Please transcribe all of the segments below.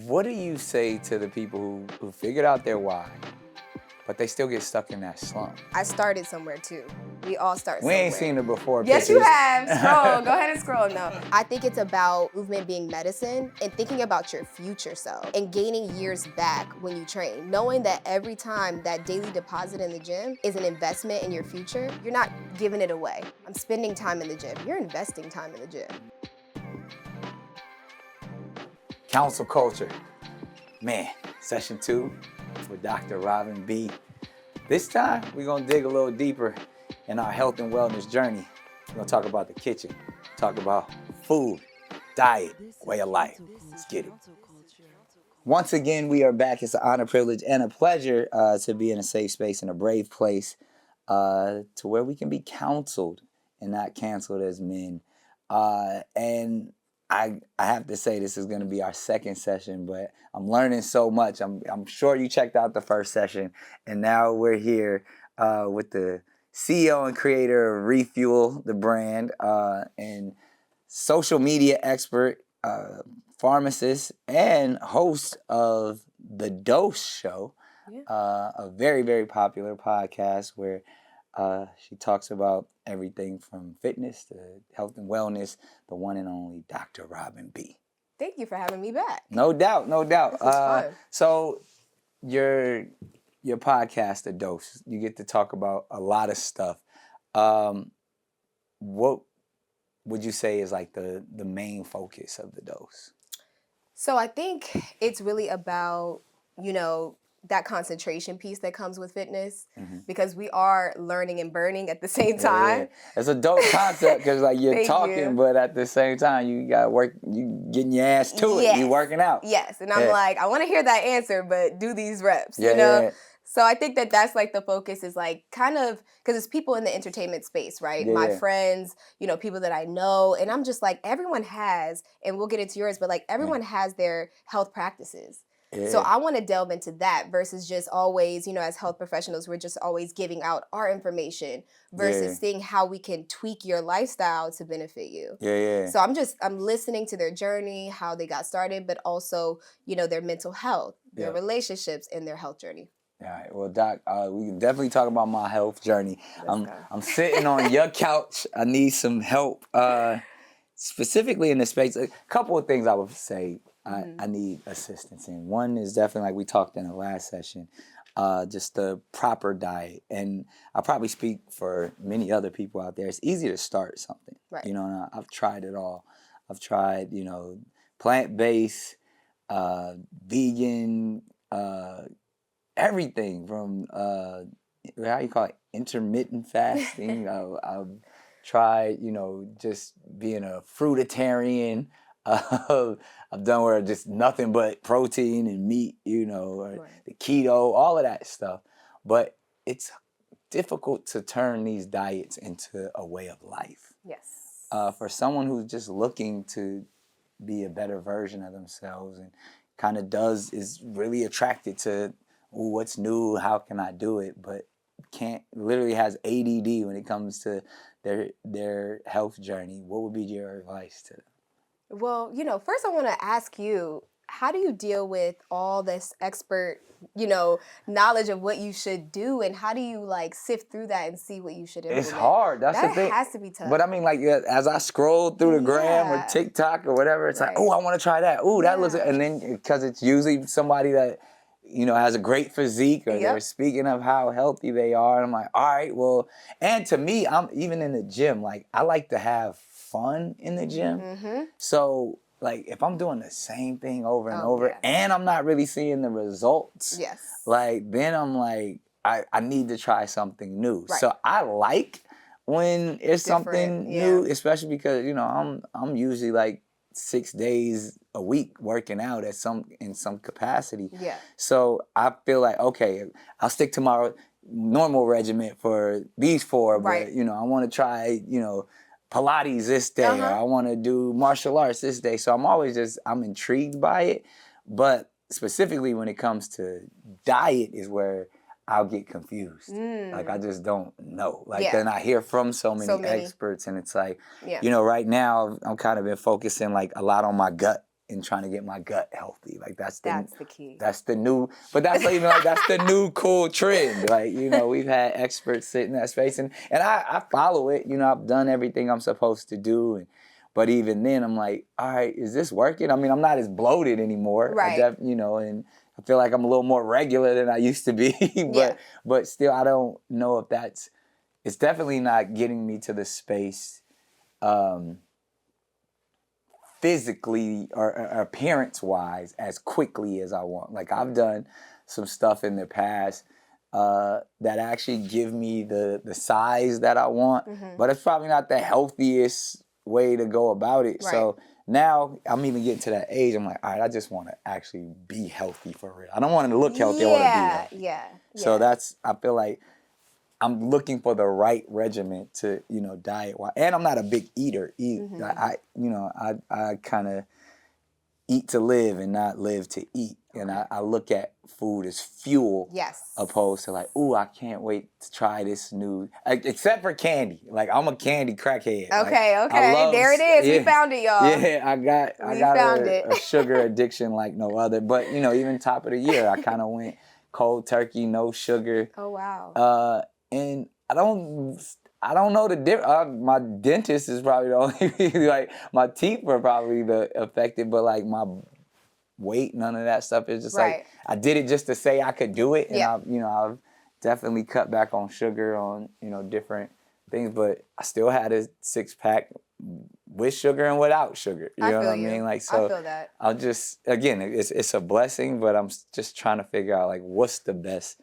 What do you say to the people who figured out their why, but they still get stuck in that slump? I started somewhere too. We all start We somewhere. ain't seen it before. Yes, pictures. you have. Scroll. Go ahead and scroll. No. I think it's about movement being medicine and thinking about your future self and gaining years back when you train. Knowing that every time that daily deposit in the gym is an investment in your future, you're not giving it away. I'm spending time in the gym. You're investing time in the gym. Counsel Culture. Man, session 2 with Dr. Robin B. This time, we're gonna dig a little deeper in our health and wellness journey. We're gonna talk about the kitchen, talk about food, diet, way of life. Let's get it. Once again, we are back. It's an honor, privilege, and a pleasure to be in a safe space and a brave place to where we can be counseled and not canceled as men. And I have to say this is going to be our second session, but I'm learning so much. I'm sure you checked out the first session, and now we're here with the CEO and creator of Refuel, the brand, and social media expert, pharmacist, and host of The Dose Show, a very, very popular podcast where she talks about everything from fitness to health and wellness, the one and only Dr. Robin B. Thank you for having me back. No doubt, no doubt. This was fun. So your podcast, The Dose, you get to talk about a lot of stuff. What would you say is like the main focus of The Dose? So I think it's really about, that concentration piece that comes with fitness, because we are learning and burning at the same time. Yeah. It's a dope concept because like you're talking, but at the same time you got to work, you getting your ass to it, you working out. Yes, and I'm like, I want to hear that answer, but do these reps, Yeah. So I think that's like the focus is like kind of, because it's people in the entertainment space, right? My friends, people that I know, and I'm just like, everyone has, and we'll get into yours, but like everyone has their health practices. Yeah. So I want to delve into that versus just always, as health professionals, we're just always giving out our information versus seeing how we can tweak your lifestyle to benefit you. So I'm listening to their journey, how they got started, but also, their mental health, their relationships, and their health journey. All right. Well, Doc, we can definitely talk about my health journey. I'm sitting on your couch. I need some help. Specifically in the space, a couple of things I would say I need assistance in. One is definitely, like we talked in the last session, just the proper diet. And I probably speak for many other people out there. It's easy to start something. Right. And I've tried it all. I've tried, plant-based, vegan, everything from, how you call it, intermittent fasting. I've tried, just being a fruitarian. I've done where just nothing but protein and meat, or the keto, all of that stuff. But it's difficult to turn these diets into a way of life. Yes. For someone who's just looking to be a better version of themselves and kind of is really attracted to what's new, how can I do it, but literally has ADD when it comes to their health journey, what would be your advice to them? Well, first I want to ask you, how do you deal with all this expert, knowledge of what you should do, and how do you sift through that and see what you should implement? It's hard. That's the thing. That has to be tough. But I mean, as I scroll through the gram or TikTok or whatever, it's like, oh, I want to try that. Oh, that looks, and then because it's usually somebody that has a great physique, or they're speaking of how healthy they are. And I'm like, all right, well, and to me, I'm even in the gym, I like to have fun in the gym. Mm-hmm. So if I'm doing the same thing over and over and I'm not really seeing the results, then I'm like, I need to try something new. Right. So I like when it's something new, especially because, I'm usually 6 days a week working out in some capacity. Yeah. So I feel like, okay, I'll stick to my normal regimen for these 4, but I want to try, Pilates this day, or I want to do martial arts this day. So I'm intrigued by it. But specifically when it comes to diet is where I'll get confused. I just don't know. Then I hear from so many experts, and it's right now I'm kind of been focusing a lot on my gut in trying to get my gut healthy. Like that's the key. That's the new, but that's not even like that's the new cool trend. Like, you know, we've had experts sit in that space, and I follow it. You know, I've done everything I'm supposed to do, but even then, I'm like, all right, is this working? I mean, I'm not as bloated anymore. Right. You know, and I feel like I'm a little more regular than I used to be. But still, I don't know if it's definitely not getting me to the space physically or appearance-wise as quickly as I want. Like, I've done some stuff in the past that actually give me the size that I want, but it's probably not the healthiest way to go about it. Right. So now I'm even getting to that age, I'm like, all right, I just want to actually be healthy for real. I don't want to look healthy, I want to be healthy. Yeah. So I feel like I'm looking for the right regimen to, you know, diet wise. And I'm not a big eater either. I kind of eat to live and not live to eat. And I look at food as fuel. Yes. Opposed to like, ooh, I can't wait to try this new, except for candy. Like, I'm a candy crackhead. Okay, like, there it is. Yeah. We found it, y'all. Yeah, I got a sugar addiction like no other. But, you know, even top of the year, I kind of went cold turkey, no sugar. Oh, wow. And I don't know the difference. My dentist is probably the only, like, my teeth were probably the affected, but like my weight, none of that stuff. It's just like, I did it just to say I could do it. And I've definitely cut back on sugar, on, you know, different things, but I still had a 6-pack with sugar and without sugar. You know what I mean? Like, so I feel that. I'll just, again, it's a blessing, but I'm just trying to figure out like what's the best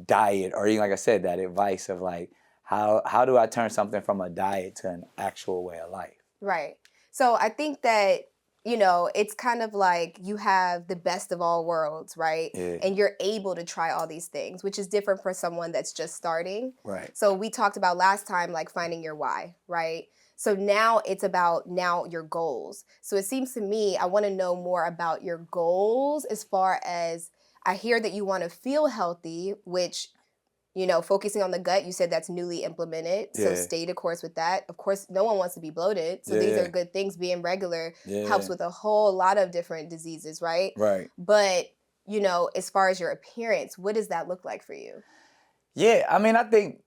diet, or even, like I said, that advice of like, how do I turn something from a diet to an actual way of life? Right. So I think that, you know, it's kind of like you have the best of all worlds, right? Yeah. And you're able to try all these things, which is different for someone that's just starting. Right. So we talked about last time, like finding your why, right? So now it's about your goals. So it seems to me, I want to know more about your goals, as far as I hear that you want to feel healthy, which, you know, focusing on the gut, you said that's newly implemented. So stay the course with that. Of course, no one wants to be bloated. So these are good things. Being regular helps with a whole lot of different diseases, right? Right. But, you know, as far as your appearance, what does that look like for you? Yeah, I mean, I think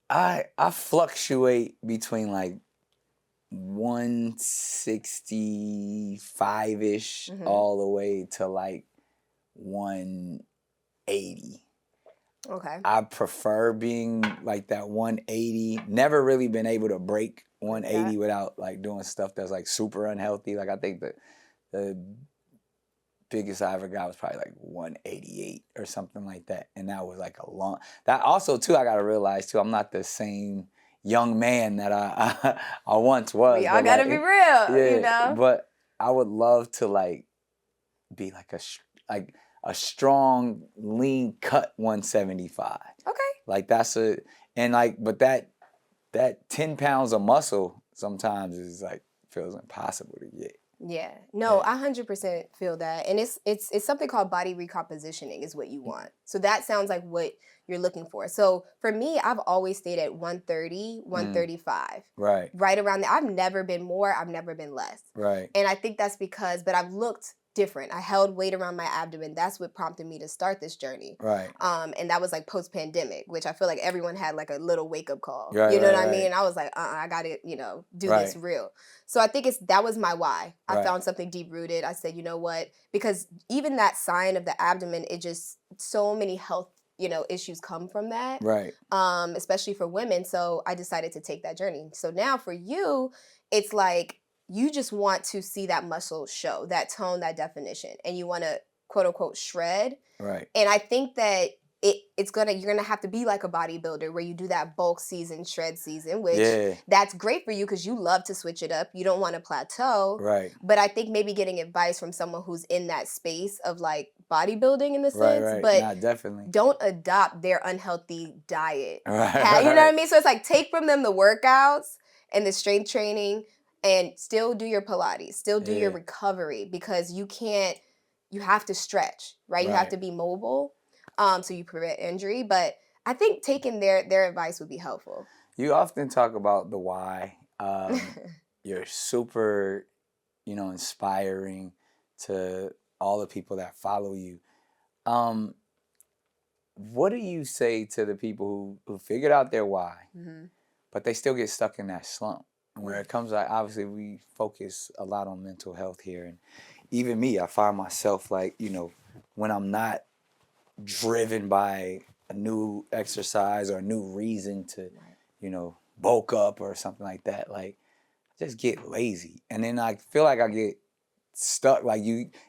I fluctuate between like 165-ish all the way to like 180. Okay. I prefer being like that 180. Never really been able to break 180 without like doing stuff that's like super unhealthy. Like, I think the biggest I ever got was probably like 188 or something like that. And that was like that also too, I gotta realize too, I'm not the same young man that I once was. We all gotta be real, you know? But I would love to like be like a strong, lean cut 175. Okay. Like, but that 10 pounds of muscle sometimes is like, feels impossible to get. Yeah. No, I 100% feel that. And it's something called body recompositioning is what you want. So that sounds like what you're looking for. So for me, I've always stayed at 130, 135. Right. Right around there. I've never been more, I've never been less. Right. And I think that's but I've looked different. I held weight around my abdomen. That's what prompted me to start this journey. Right. And that was like post-pandemic, which I feel like everyone had like a little wake-up call. Right, you know right, what I right. mean? And I was like, I gotta, do this real. So I think that was my why. I found something deep-rooted. I said, you know what? Because even that sign of the abdomen, it just, so many health, issues come from that. Right. Especially for women. So I decided to take that journey. So now for you, it's like, you just want to see that muscle show, that tone, that definition, and you want to quote unquote shred. Right. And I think that you're gonna have to be like a bodybuilder where you do that bulk season, shred season, which that's great for you because you love to switch it up. You don't want to plateau. Right. But I think maybe getting advice from someone who's in that space of like bodybuilding in the sense, right. but Nah, definitely. don't adopt their unhealthy diet. Right. You know what I mean? So it's like, take from them the workouts and the strength training, and still do your Pilates, still do your recovery, because you have to stretch, right? You have to be mobile, so you prevent injury. But I think taking their advice would be helpful. You often talk about the why. You're super inspiring to all the people that follow you. What do you say to the people who figured out their why, but they still get stuck in that slump? And where it comes, like, obviously we focus a lot on mental health here, and even me, I find myself like, when I'm not driven by a new exercise or a new reason to, bulk up or something like that, like, just get lazy. And then I feel like I get stuck, like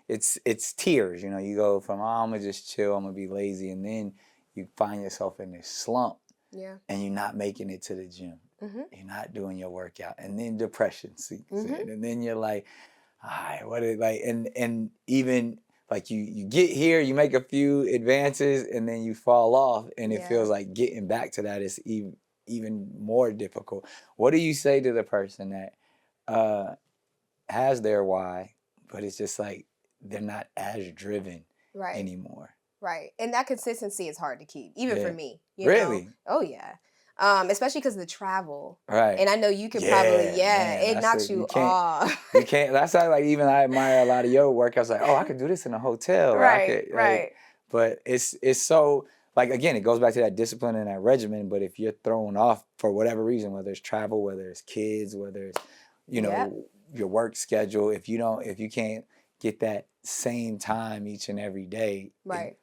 it's tears, you go from, I'm gonna just chill, I'm gonna be lazy, and then you find yourself in this slump, and you're not making it to the gym, you're not doing your workout, and then depression seeks in, and then you're like, all right, what is, like, and even like you get here, you make a few advances, and then you fall off, and it feels like getting back to that is even more difficult. What do you say to the person that has their why, but it's just like they're not as driven anymore? Right. And that consistency is hard to keep, even for me. Really? Oh, yeah. Especially because of the travel. Right. And I know you can probably, man, it knocks you off. You can't. That's why, like, even I admire a lot of your workouts. Like, oh, I could do this in a hotel. Right. But it's so, like, again, it goes back to that discipline and that regimen. But if you're thrown off for whatever reason, whether it's travel, whether it's kids, whether it's, your work schedule, if you can't get that same time each and every day,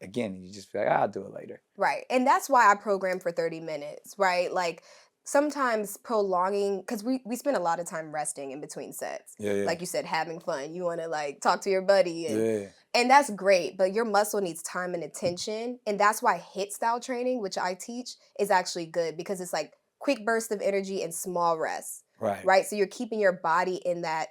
again, you just feel like, I'll do it later. Right. And that's why I program for 30 minutes, right? Like, sometimes prolonging, because we spend a lot of time resting in between sets. Like you said, having fun. You want to, like, talk to your buddy. And that's great, but your muscle needs time and attention. And that's why HIIT style training, which I teach, is actually good, because it's like quick burst of energy and small rests. Right. So you're keeping your body in that,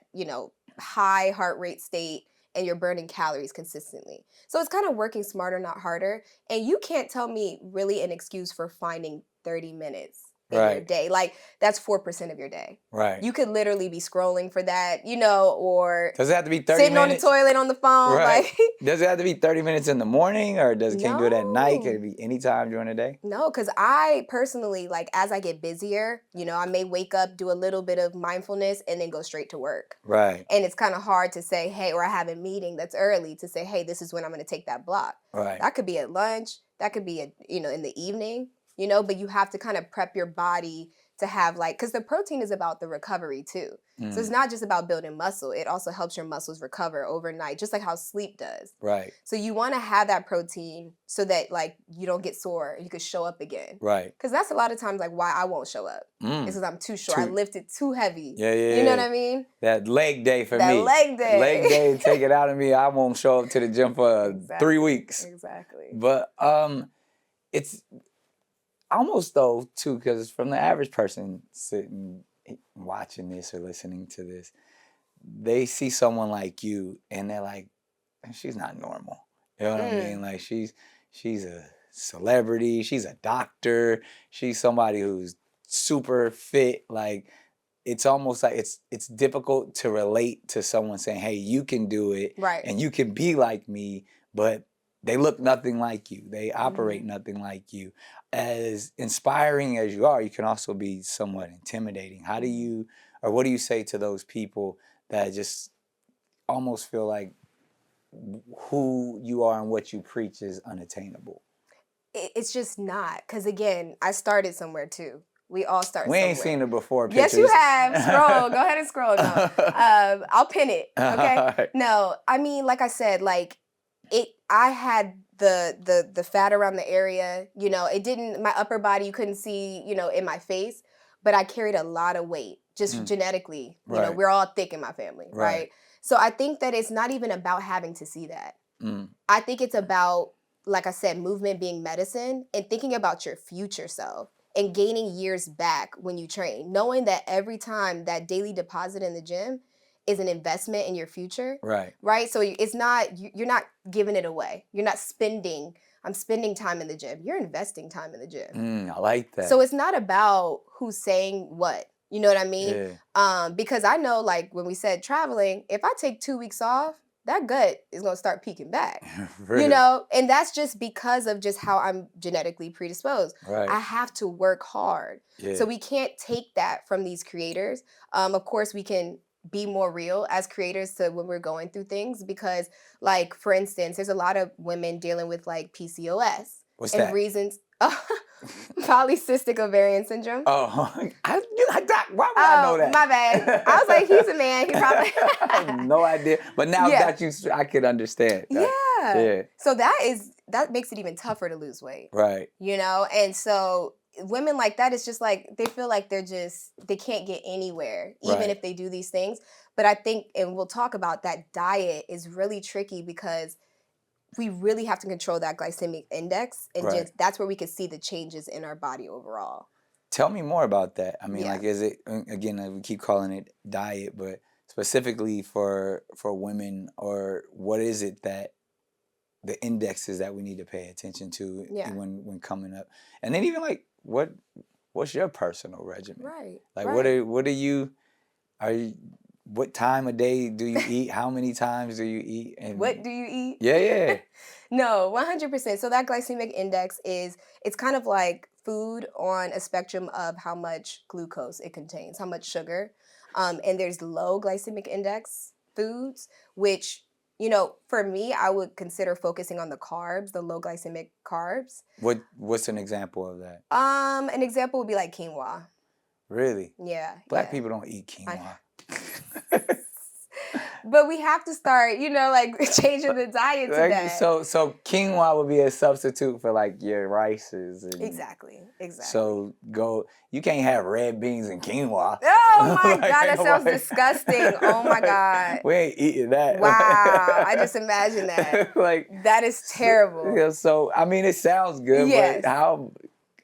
high heart rate state, and you're burning calories consistently. So it's kind of working smarter, not harder. And you can't tell me really an excuse for finding 30 minutes in your day. Like, that's 4% of your day. Right. You could literally be scrolling for that, or does it have to be 30 sitting minutes? on the toilet on the phone. Right. Like, does it have to be 30 minutes in the morning, or can you do it at night? Can it be any time during the day? No, because I personally, like, as I get busier, I may wake up, do a little bit of mindfulness, and then go straight to work. Right. And it's kind of hard to say, hey, or I have a meeting that's early, to say, hey, this is when I'm going to take that block. Right. That could be at lunch. That could be, in the evening, but you have to kind of prep your body to have, like, because the protein is about the recovery too. So it's not just about building muscle. It also helps your muscles recover overnight, just like how sleep does. Right. So you want to have that protein so that, like, you don't get sore and you could show up again. Right. Because that's a lot of times, like, why I won't show up. It's because I'm too short. I lifted too heavy. Yeah. You know what I mean? That leg day for me. That leg day. Leg day, take it out of me. I won't show up to the gym for 3 weeks. Exactly. But it's almost, though, too, because from the average person sitting watching this or listening to this, they see someone like you and they're like, she's not normal. You know what I mean? Like, she's a celebrity, she's a doctor, she's somebody who's super fit. Like, it's almost like it's difficult to relate to someone saying, hey, you can do it, and you can be like me, but they look nothing like you. They operate nothing like you. As inspiring as you are, you can also be somewhat intimidating. How do you, or what do you say to those people that just almost feel like who you are and what you preach is unattainable? It's just not. Because, again, I started somewhere too. We all start somewhere. We ain't seen it before, pictures. Yes, you have. Scroll. Go ahead and scroll. No. I'll pin it. Okay? Right. No, I mean, like I said, like, I had the fat around the area, it didn't, my upper body, you couldn't see, in my face, but I carried a lot of weight, just genetically. We're all thick in my family, right? So I think that it's not even about having to see that. I think it's about, like I said, movement being medicine, and thinking about your future self and gaining years back when you train, knowing that every time that daily deposit in the gym is an investment in your future. Right. So it's not, you're not giving it away. You're not spending, I'm spending time in the gym. You're investing time in the gym. I like that. So it's not about who's saying what. You know what I mean? Because I know, like, when we said traveling, if I take 2 weeks off, that gut is going to start peeking back. Really? And that's just because of just how I'm genetically predisposed. I have to work hard. So we can't take that from these creators. Of course, we can be more real as creators to when we're going through things, because like for instance, there's a lot of women dealing with like PCOS. What's and that? reasons. Polycystic ovarian syndrome. Oh, why would I know that? My bad. I was like, he's a man. He probably I have no idea. But now that I could understand. Yeah. So that makes it even tougher to lose weight. Right. You know, and so women like that, it's just like they feel like they can't get anywhere, even if they do these things. But I think, and we'll talk about that, diet is really tricky because we really have to control that glycemic index, and just that's where we can see the changes in our body overall. Tell me more about that. I mean, like, is it, again, we keep calling it diet, but specifically for women, or what is it that the indexes that we need to pay attention to when coming up? And then even like, what's your personal regimen? Right. Like, what time of day do you eat? How many times do you eat? And what do you eat? Yeah. No, 100%. So that glycemic index it's kind of like food on a spectrum of how much glucose it contains, how much sugar. And there's low glycemic index foods, which, you know, for me, I would consider focusing on the carbs, the low glycemic carbs. What's an example of that? An example would be like quinoa. Really? Yeah. Black people don't eat quinoa. But we have to start, you know, like changing the diet to that. So quinoa would be a substitute for like your rices. Exactly. So you can't have red beans and quinoa. Oh my God, that sounds disgusting. Oh my God. We ain't eating that. Wow, I just imagine that. Like, that is terrible. So I mean, it sounds good, but how?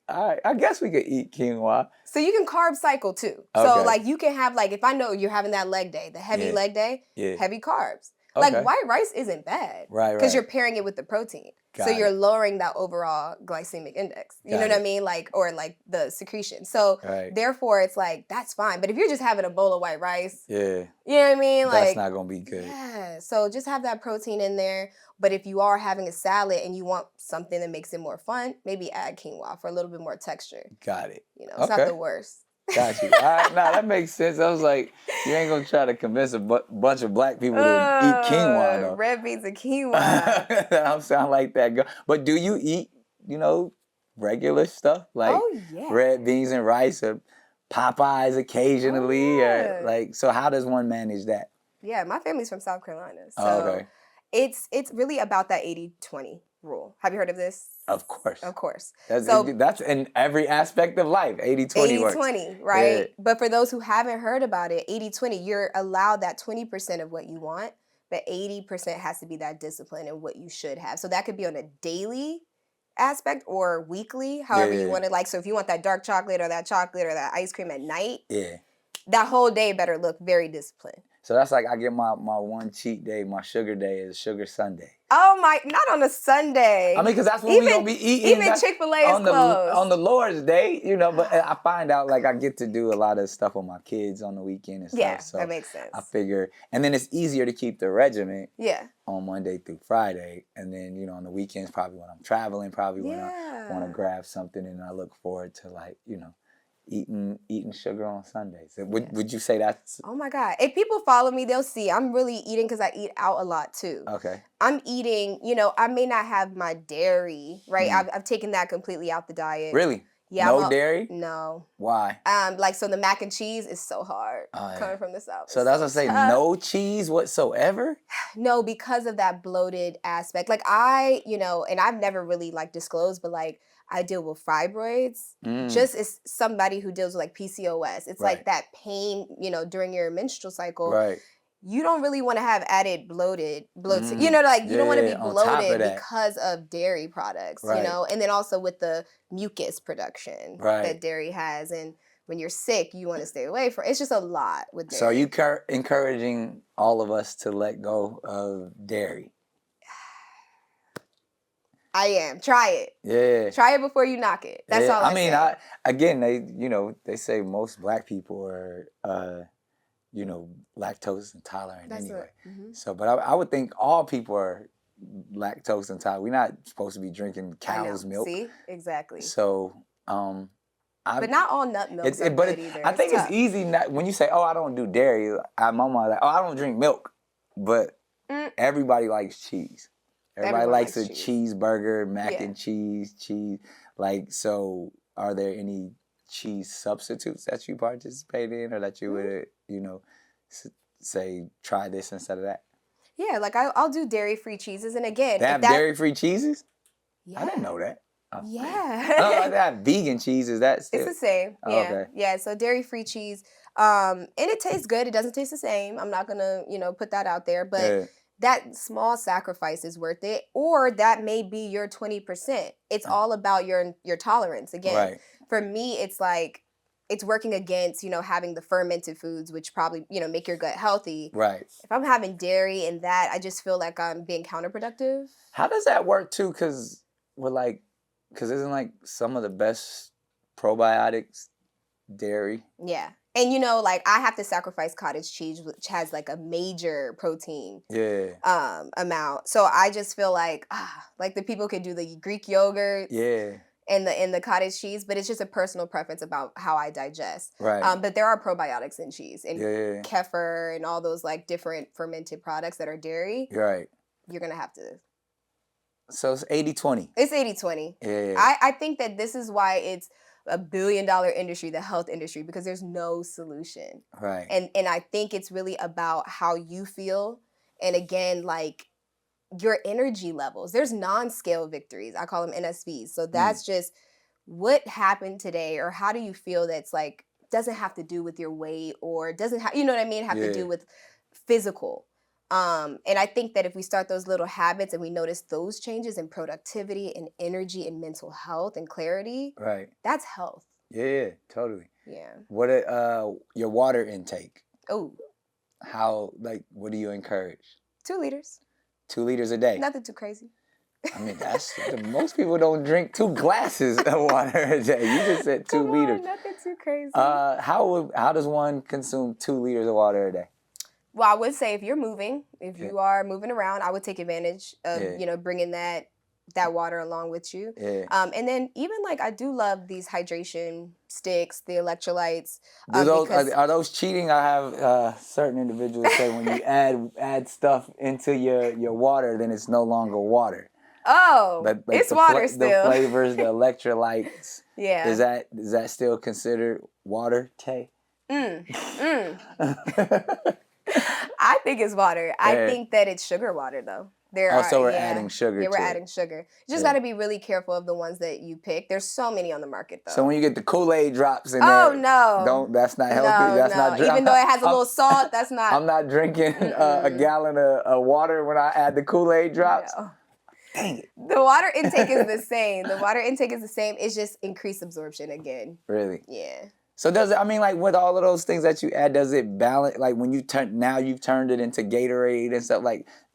I guess we could eat quinoa. So you can carb cycle too. Okay. So like you can have, like, if I know you're having that leg day, the heavy leg day, heavy carbs. Okay. Like white rice isn't bad. Right. Because you're pairing it with the protein. So you're lowering that overall glycemic index. You know what I mean? Like, or like the secretion. So therefore it's like, that's fine. But if you're just having a bowl of white rice, you know what I mean? Like, that's not going to be good. Yeah. So just have that protein in there. But if you are having a salad and you want something that makes it more fun, maybe add quinoa for a little bit more texture. Got it. You know, it's not the worst. Got you. All right, that makes sense. I was like, you ain't gonna try to convince a bunch of black people to eat quinoa, though. Red beans and quinoa. I sound like that girl. But do you eat, you know, regular stuff like red beans and rice, or Popeyes occasionally, or like? So how does one manage that? Yeah, my family's from South Carolina, so it's really about that 80-20 rule. Have you heard of this? Of course. Of course. That's in every aspect of life. 80-20 works. 80-20, right? Yeah. But for those who haven't heard about it, 80-20, you're allowed that 20% of what you want, but 80% has to be that discipline and what you should have. So that could be on a daily aspect or weekly, however you want it. Like, so if you want that dark chocolate or that ice cream at night, that whole day better look very disciplined. So that's like, I get my one cheat day, my sugar day is Sugar Sunday. Oh my, not on a Sunday. I mean, because that's what we're going to be eating. Even Chick-fil-A is closed. On the Lord's Day, you know, but I find out like I get to do a lot of stuff with my kids on the weekend and stuff. Yeah, so that makes sense. I figure, and then it's easier to keep the regiment on Monday through Friday. And then, you know, on the weekends, probably when I'm traveling, probably when I want to grab something, and I look forward to, like, you know, eating sugar on Sundays. Would you say that's... Oh my God. If people follow me, they'll see I'm really eating, because I eat out a lot too. Okay. I'm eating, you know, I may not have my dairy, right? I've taken that completely out the diet. Really? Yeah. No dairy? No. Why? Like, so the mac and cheese is so hard coming from the South. So that's what I say, no cheese whatsoever? No, because of that bloated aspect. Like you know, and I've never really like disclosed, but like I deal with fibroids, just as somebody who deals with like PCOS. It's like that pain, you know, during your menstrual cycle. Right. You don't really want to have added bloated, you know, like you don't want to be bloated because of dairy products, you know, and then also with the mucus production that dairy has. And when you're sick, you want to stay away from it. It's just a lot with dairy. So are you encouraging all of us to let go of dairy? I am. Try it. Yeah. Try it before you knock it. That's all I say. Again, they say most black people are, you know, lactose intolerant anyway. So, but I would think all people are lactose intolerant. We're not supposed to be drinking cow's milk. See? Exactly. So, But not all nut milks are good either. I think it's easy when you say, "Oh, I don't do dairy." My mom like, "Oh, I don't drink milk," but everybody likes cheese. Everybody likes a cheeseburger, mac and cheese. Like, so are there any cheese substitutes that you participate in, or that you would, say try this instead of that? Yeah, like I'll do dairy-free cheeses, and again, they have dairy-free cheeses. Yeah. I didn't know that. Oh. Yeah. Oh, they have vegan cheese. Is that still? It's the same. Oh, yeah. okay. Yeah. So dairy-free cheese, and it tastes good. It doesn't taste the same. I'm not gonna, put that out there, but that small sacrifice is worth it. Or that may be your 20%. It's all about your tolerance. Again, for me, it's like it's working against, having the fermented foods, which probably, make your gut healthy. Right. If I'm having dairy and that, I just feel like I'm being counterproductive. How does that work too? Because isn't like some of the best probiotics dairy? Yeah. And I have to sacrifice cottage cheese, which has like a major protein amount. So I just feel like the people could do the Greek yogurt. Yeah. And the cottage cheese, but it's just a personal preference about how I digest. Right. But there are probiotics in cheese and kefir and all those like different fermented products that are dairy. Right. You're gonna have to. So it's 80-20. It's 80-20. Yeah. I think that this is why it's a $1 billion industry, the health industry, because there's no solution. Right. And I think it's really about how you feel, and again, like your energy levels. There's non-scale victories. I call them NSVs. So that's just what happened today, or how do you feel that's like doesn't have to do with your weight, or doesn't have, you know what I mean, have to do with physical. And I think that if we start those little habits and we notice those changes in productivity and energy and mental health and clarity, that's health. Yeah, totally. Yeah. What your water intake? Oh. What do you encourage? 2 liters. 2 liters a day. Nothing too crazy. I mean, most people don't drink 2 glasses of water a day. You just said 2 liters. Nothing too crazy. How does one consume 2 liters of water a day? Well, I would say if you are moving around, I would take advantage of bringing that water along with you. Yeah. And then even I do love these hydration sticks, the electrolytes. Are those cheating? I have certain individuals say when you add stuff into your water, then it's no longer water. Oh, it's water still. The flavors, the electrolytes. Yeah. Is that still considered water, Tay? I think it's water. I think that it's sugar water though. We're adding sugar. Yeah, we're adding sugar. You just got to be really careful of the ones that you pick. There's so many on the market, though. So when you get the Kool-Aid drops in there, that's not healthy. That's not. Even though it has a little salt, that's not. I'm not drinking a gallon of water when I add the Kool-Aid drops. No. Dang it. The water intake is the same. It's just increased absorption again. Really? Yeah. So does it? I mean, with all of those things that you add, does it balance? Like when you've turned it into Gatorade and stuff.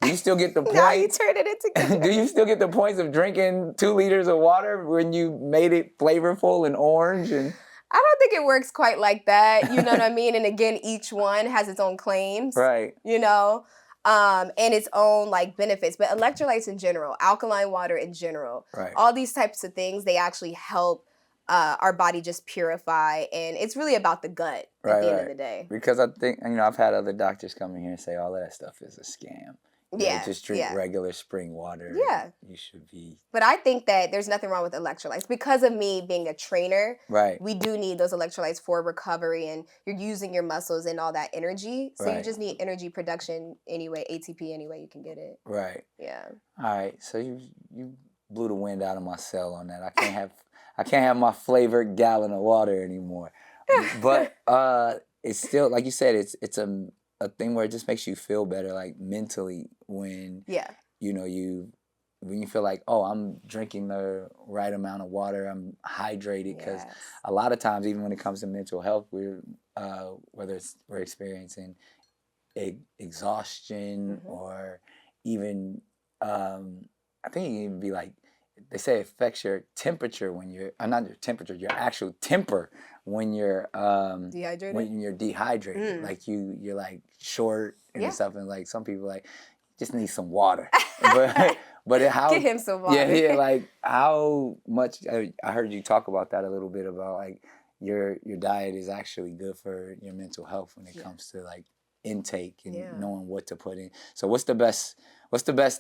Do you still get the point? Now you turned it into Gatorade. Do you still get the points of drinking 2 liters of water when you made it flavorful and orange? And I don't think it works quite like that. You know what I mean? And again, each one has its own claims. Right. And its own benefits. But electrolytes in general, alkaline water in general, all these types of things, they actually help our body just purify, and it's really about the gut at the end of the day. Because I think, I've had other doctors come in here and say all of that stuff is a scam. Just drink regular spring water. Yeah. You should be. But I think that there's nothing wrong with electrolytes. Because of me being a trainer, we do need those electrolytes for recovery, and you're using your muscles and all that energy. So you just need energy production anyway, ATP anyway you can get it. Right. Yeah. All right. So you blew the wind out of my sail on that. I can't have my flavored gallon of water anymore. But it's still, like you said, it's a thing where it just makes you feel better, mentally, when when you feel like, oh, I'm drinking the right amount of water, I'm hydrated. Because a lot of times, even when it comes to mental health, we're we're experiencing exhaustion, or even I think it can even be they say it affects your temperature when you're not your temperature, your actual temper when you're dehydrated. When you're dehydrated, you're short and stuff, and some people just need some water. but how get him some water. Yeah. How much? I heard you talk about that a little bit about your diet is actually good for your mental health when it comes to like intake and knowing what to put in. So what's the best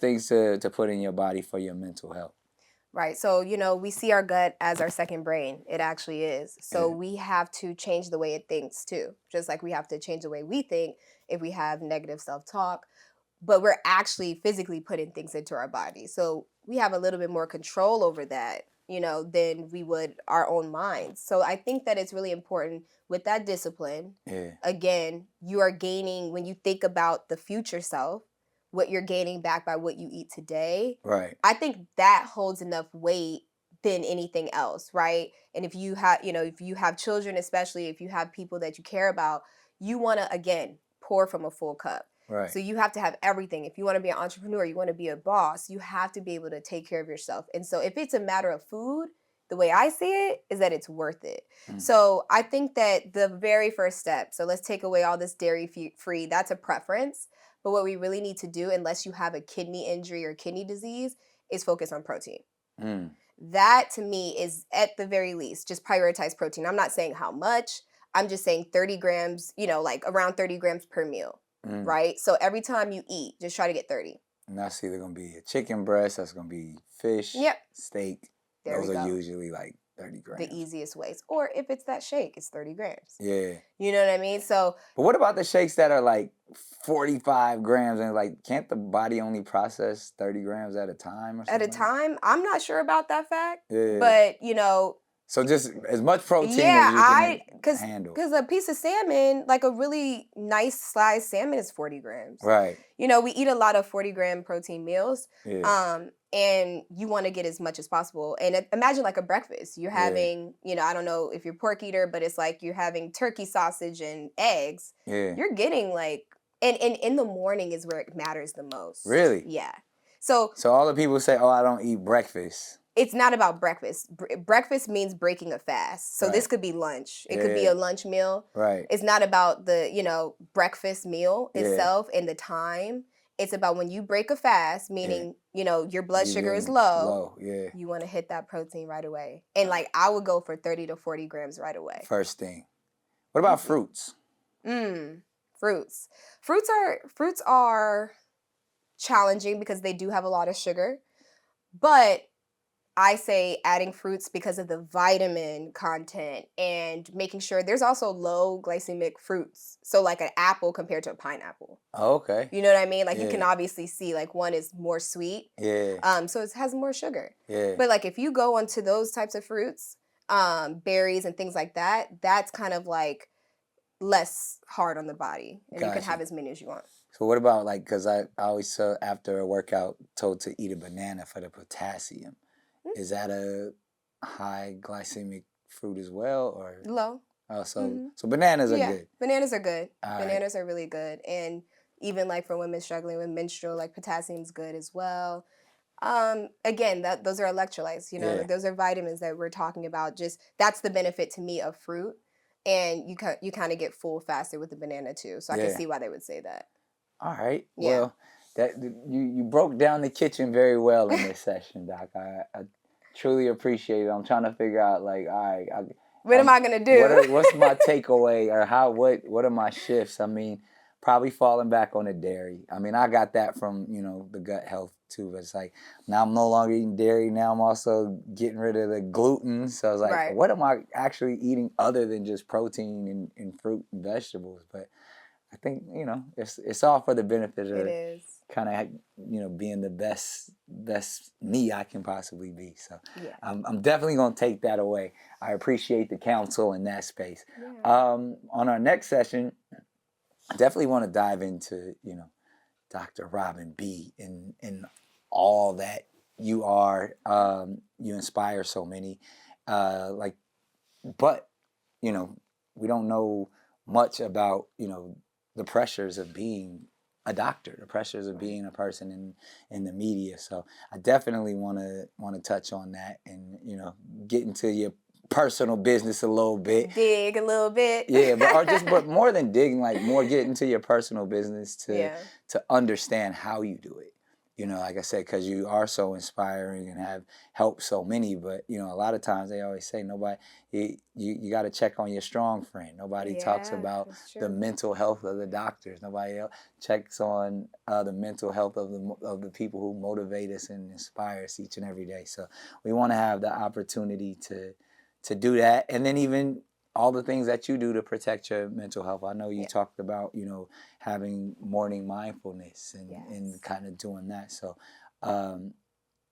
things to put in your body for your mental health? Right. So, we see our gut as our second brain. It actually is. So we have to change the way it thinks too. Just like we have to change the way we think if we have negative self-talk. But we're actually physically putting things into our body. So we have a little bit more control over that, than we would our own minds. So I think that it's really important with that discipline. Yeah. Again, you are gaining, when you think about the future self, what you're gaining back by what you eat today. Right. I think that holds enough weight than anything else, right? And if you have, if you have children, especially if you have people that you care about, you want to, again, pour from a full cup. Right. So you have to have everything. If you want to be an entrepreneur, you want to be a boss, you have to be able to take care of yourself. And so if it's a matter of food, the way I see it is that it's worth it. So I think that the very first step, so let's take away all this dairy free, that's a preference. But what we really need to do, unless you have a kidney injury or kidney disease, is focus on protein. That to me is, at the very least, just prioritize protein. I'm not saying how much. I'm just saying 30 grams, like around 30 grams per meal, right? So every time you eat, just try to get 30. And that's either going to be a chicken breast, that's going to be fish, steak. Those are usually like 30 grams. The easiest ways. Or if it's that shake, it's 30 grams. Yeah. You know what I mean? So. But what about the shakes that are like 45 grams? And like, can't the body only process 30 grams at a time or something? At a time? I'm not sure about that fact. Yeah. But, So just as much protein as you can handle. Because a piece of salmon, like a really nice sliced salmon, is 40 grams. Right. We eat a lot of 40-gram protein meals. Yeah. And you want to get as much as possible. And imagine like a breakfast. You're having, I don't know if you're a pork eater, but it's like you're having turkey sausage and eggs. Yeah. You're getting like, and in the morning is where it matters the most. Really? Yeah. So all the people say, oh, I don't eat breakfast. It's not about breakfast. Breakfast means breaking a fast. So this could be lunch. It could be a lunch meal. Right. It's not about the, breakfast meal itself and the time. It's about when you break a fast, meaning, your blood sugar is low. You want to hit that protein right away. And like, I would go for 30 to 40 grams right away. First thing. What about fruits? Fruits. Fruits are challenging because they do have a lot of sugar. But I say adding fruits because of the vitamin content and making sure there's also low glycemic fruits. So like an apple compared to a pineapple. Oh, okay. You know what I mean? Like you can obviously see like one is more sweet. Yeah. So it has more sugar. Yeah. But like if you go onto those types of fruits, berries and things like that, that's kind of like less hard on the body. And you can have as many as you want. So what about like, because I always after a workout told to eat a banana for the potassium. Is that a high glycemic fruit as well, or low? Oh, so bananas are good. Bananas are good. All bananas are really good, and even like for women struggling with menstrual, like potassium's good as well. Again, those are electrolytes. Those are vitamins that we're talking about. Just that's the benefit to me of fruit, and you kind of get full faster with the banana too. So I can see why they would say that. All right. Yeah. Well, that you broke down the kitchen very well in this session, Doc. I truly appreciate it. I'm trying to figure out like, all right, what am I gonna do? What's my takeaway, or what are my shifts? I mean, probably falling back on the dairy. I mean, I got that from the gut health too. But it's like now I'm no longer eating dairy. Now I'm also getting rid of the gluten. So I was like, what am I actually eating other than just protein and fruit and vegetables? But I think it's all for the benefit of kind of being the best me I can possibly be. So I'm definitely gonna take that away. I appreciate the counsel in that space. On our next session, I definitely want to dive into Dr. Robin B. and all that you are. You inspire so many. But we don't know much about the pressures of being a doctor, the pressures of being a person in the media. So I definitely want to touch on that and get into your personal business a little bit, dig a little bit. but more than digging, like more get into your personal business to understand how you do it. You know, like I said, because you are so inspiring and have helped so many. But, you know, a lot of times they always say you got to check on your strong friend. Nobody talks Yeah, about that's the true. mental health of the doctors. Nobody else checks on the mental health of the people who motivate us and inspire us each and every day. So we want to have the opportunity to do that. And then even all the things that you do to protect your mental health. I know you talked about, you know, having morning mindfulness and kind of doing that. So,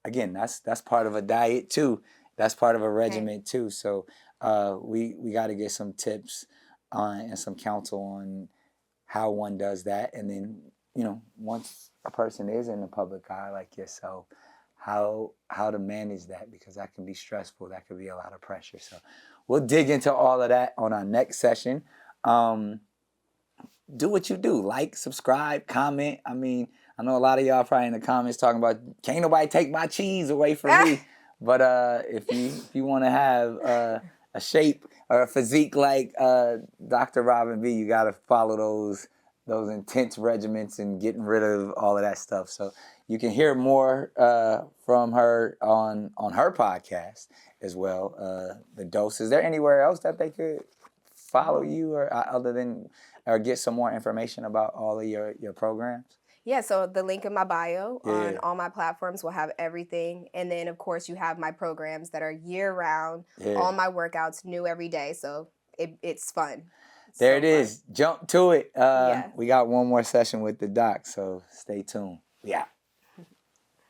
again, that's part of a diet too. That's part of a regimen too. So, we got to get some tips and some counsel on how one does that. And then, you know, once a person is in the public eye like yourself, how to manage that, because that can be stressful. That could be a lot of pressure. So we'll dig into all of that on our next session. Do what you do. Like, subscribe, comment. I mean, I know a lot of y'all probably in the comments talking about, can't nobody take my cheese away from me. But if you want to have a shape or a physique like Dr. Robin B, you got to follow those intense regimens and getting rid of all of that stuff. So you can hear more from her on her podcast as well. The Dose. Is there anywhere else that they could follow you or other than or get some more information about all of your programs? Yeah, so the link in my bio on all my platforms will have everything. And then, of course, you have my programs that are year-round, all my workouts, new every day. So it's fun. There it is. Jump to it. Yeah. We got one more session with the doc, so stay tuned. Yeah.